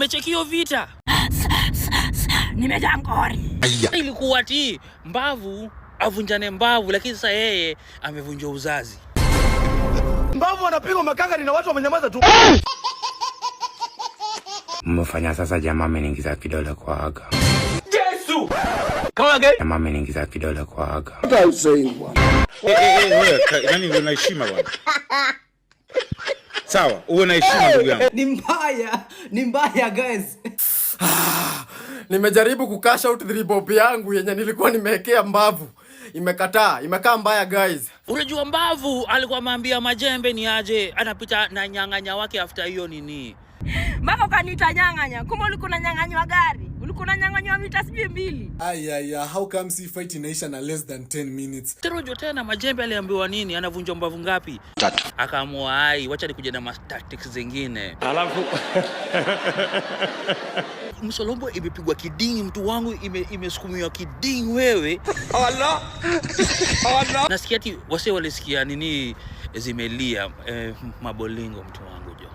Unachekio vita. Nimejaa ngori. Ilikuwa ati mbavu avunjane mbavu, lakini sasa yeye amevunja uzazi. Mbavu anapigwa makanga na watu wamenyamaza tu. Mmefanya sasa jamaa ameniingiza kidole kwa aga. Yesu! Kama again? Jamaa ameniingiza kidole kwa aga. What are you saying, bwana? Wewe, yani uwe na heshima bwana. Sawa, uwe na heshima ndugu yangu. Ni mbaya guys. Nimejaribu kucash out dribble yangu yenye nilikuwa nimewekea mbavu. Imekataa, imekaa mbaya guys. Unajua mbavu alikuwa ameambia Majembe ni aje anapita na nyang'anya wake after hiyo nini. Mpaka ukaniita nyang'anya. Kumbe ulikuwa unanyang'anywa gari. Ulikuwa unanyang'anywa mita 2. Aya, how come si fight inaisha na less than 10 minutes? Unajua tena Majembe aliambiwa nini? Anavunja mbavu ngapi? 3. Akaamua wacha nikuje na tactics zingine. Alafu Msolombo imepigwa kidingi, mtu wangu imesukumiwa kidingi wewe. Allah. Nasikia ati wase walisikia nini zimelia mabolingo mtu wangu jo.